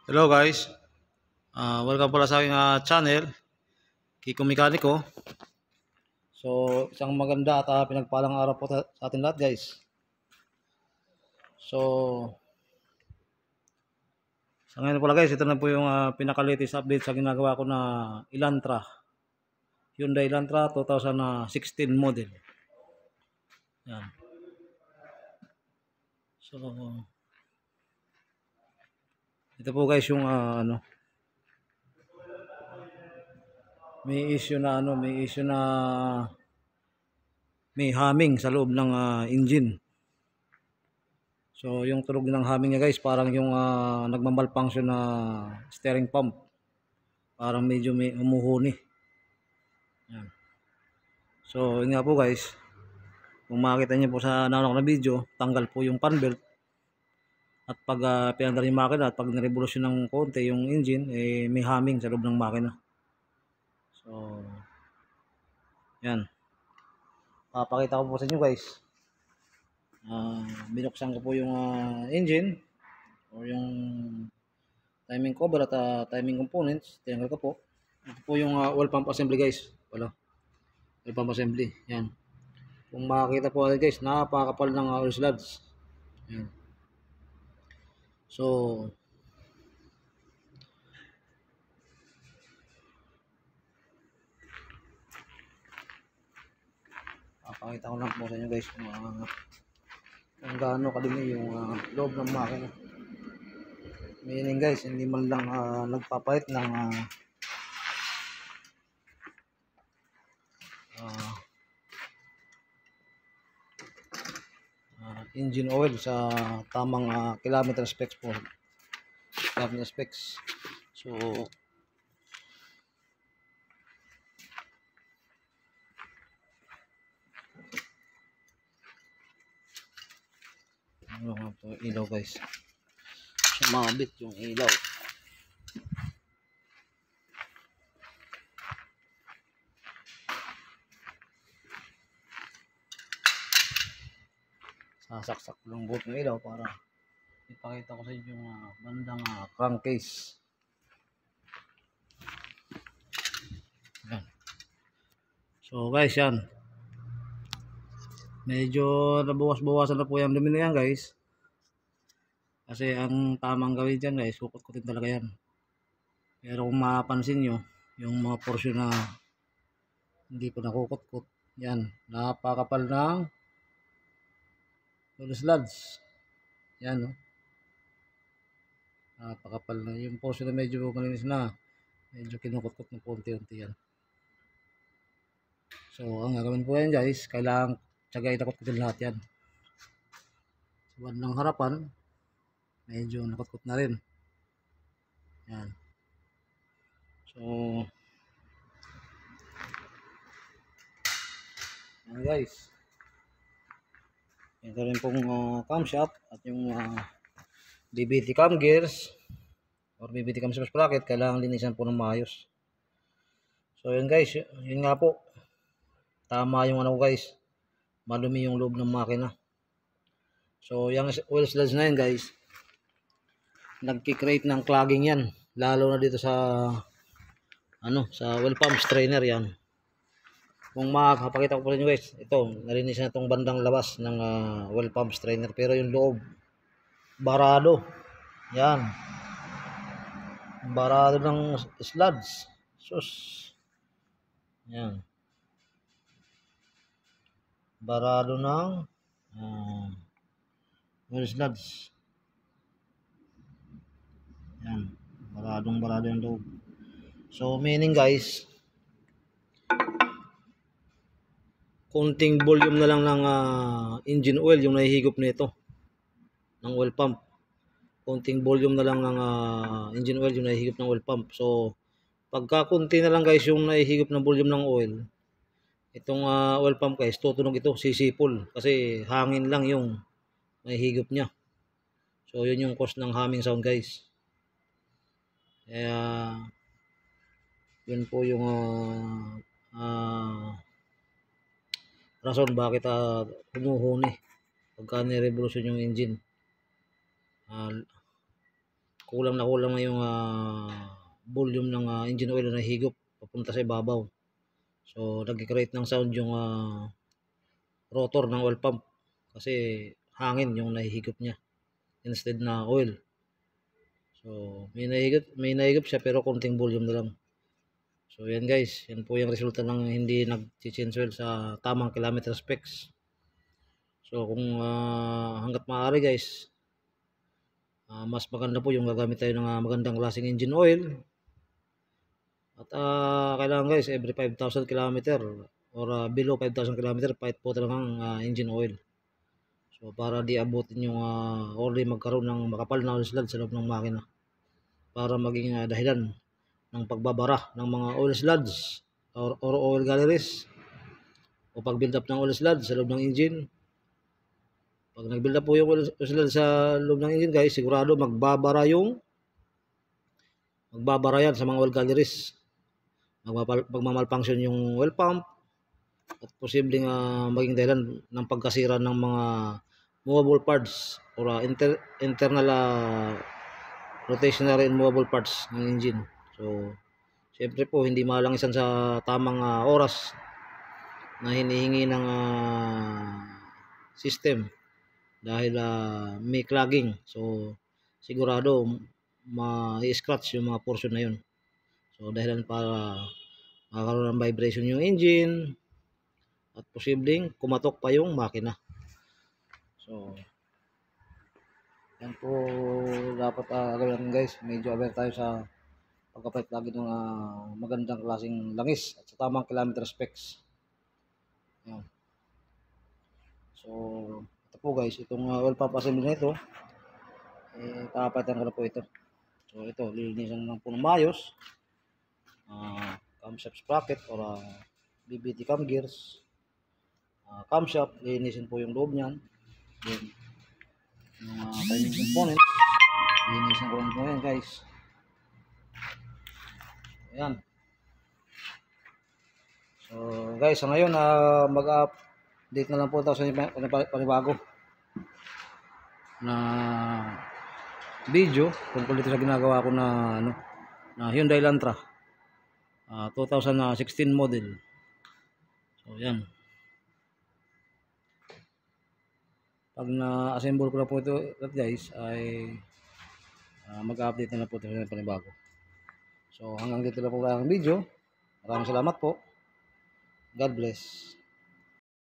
Hello guys, welcome pala sa aking channel, Kiko Mekaniko. So, isang maganda at pinagpalang araw po sa atin lahat guys. So, sa ngayon pala guys, ito na po yung pinaka-latest update sa ginagawa ko na Elantra. Hyundai Elantra 2016 model. Yan. So, ito po guys yung may issue na may humming sa loob ng engine. So, yung tunog ng humming niya guys, parang yung nagmamalfunction na steering pump. Parang medyo may umuhuni. Yan. So, yun nga po guys. Kung makikita niyo po sa naunang na video, tanggal po yung fan belt. At pag pinandar yung makina at pag nirevolusyon ng konti yung engine, may humming sa loob ng makina. So, yan. Papakita ko po sa inyo guys. Binuksan ko po yung engine or yung timing cover at timing components. Tinanggal ko po. Ito po yung oil pump assembly guys. Oil pump assembly. Yan. Kung makikita po natin guys, napakapal ng oil slugs. Yan. So, papakita ko lang po sa inyo guys kung gaano kadumi yung loob ng makina. Meaning guys, hindi man lang nagpapalit ng engine oil sa tamang kilometer specs po. Kilometer specs. So, ano nga po ilaw guys. Sumabit yung ilaw. Sasaksak lang buot ng ilaw para ipakita ko sa inyo yung bandang crankcase. Yan. So guys, yan. Medyo nabawas-bawasan na po yung dumi na yan guys. Kasi ang tamang gawin dyan guys, kukut-kutin talaga yan. Pero kung mapapansin nyo, yung mga porsyon na hindi ko nakukut-kut, yan, napakapal ng oil slugs. Yan, no? Napakapal na. Yung porsyon na medyo malinis na, medyo kinukut-kut ng konti-unti yan. So, ang gagawin po yan guys, kailangan tsagay nakut-kutin lahat yan. Sa bandang harapan, medyo nakut-kut na rin. Yan. So, yan guys. Ito rin pong camshaft at yung BBT cam gears or BBT cam sprocket, kailangan linisan po ng maayos. So yun guys, yun nga po. Tama yung guys. Malumi yung loob ng makina. So yung oil slugs na yun guys, nagki-create ng clogging yan. Lalo na dito sa sa oil pump strainer yan. Kung makakapakita ko po sa inyo guys, ito, nalinis na itong bandang labas ng oil pump strainer. Pero yung loob, barado. Yan. Barado ng slugs. Sus. Yan. Barado ng oil slugs. Yan. Barado yung loob. So, meaning guys, konting volume na lang ng engine oil yung nahihigop nito ng oil pump. Konting volume na lang ng engine oil yung nahihigop ng oil pump. So, pagka konti na lang guys yung nahihigop ng volume ng oil, itong oil pump guys, tutunog ito, sisipol. Kasi hangin lang yung nahihigop niya. So, yun yung cause ng humming sound guys. Kaya, yun po yung rason bakit humuhuni pagka nirevolusyon yung engine. kulang na yung volume ng engine oil na higop papunta sa ibabaw. So nag-create ng sound yung rotor ng oil pump kasi hangin yung nahihigop niya instead na oil. So may nahigop siya pero konting volume na lang. So yan guys, yan po yung resulta ng hindi nag-change oil sa tamang kilometer specs. So kung hanggat maaari guys, mas maganda po yung gagamit tayo ng magandang klaseng engine oil. At kailangan guys, every 5,000 kilometer or below 5,000 kilometer, pahit po talagang engine oil. So para di abutin yung or di magkaroon ng makapal na oil sludge sa loob ng makina. Para maging dahilan ng pagbabara ng mga oil sludge or oil galleries o pag-build up ng oil sludge sa loob ng engine. Pag nag-build up po yung oil sludge sa loob ng engine guys, sigurado magbabara yan sa mga oil galleries. Magmamalfunction yung oil pump at posibleng maging dahilan ng pagkasira ng mga movable parts or internal rotationary and movable parts ng engine. So siyempre po hindi malangisan sa tamang oras na hinihingi ng system dahil may clogging. So sigurado ma-scratch yung mga portion na yun. So dahilan para magkaroon ng vibration yung engine at posibleng kumatok pa yung makina. So yan po dapat gawin natin guys. Medyo aware tayo sa pagkapalit lagi ng magandang klaseng langis at sa tamang kilometer specs. Yan. So ito po guys, itong oil pump assembly na ito, papalitan ko na po ito. So ito, lilinisan lang po ng maayos. Camshaft sprocket or BBT cam gears. Camshaft, lilinisin po yung loob niyan. Then, yung timing component, lilinisin ko lang po yan guys. Ayan. So guys, sa ngayon mag-update na lang po ito sa panibago na video tungkol dito sa ginagawa ko na Hyundai Elantra 2016 model. So yan, pag na-assemble ko na po ito guys ay mag-update na lang po ito sa panibago. So hanggang dito na po ang video. Maraming salamat po. God bless.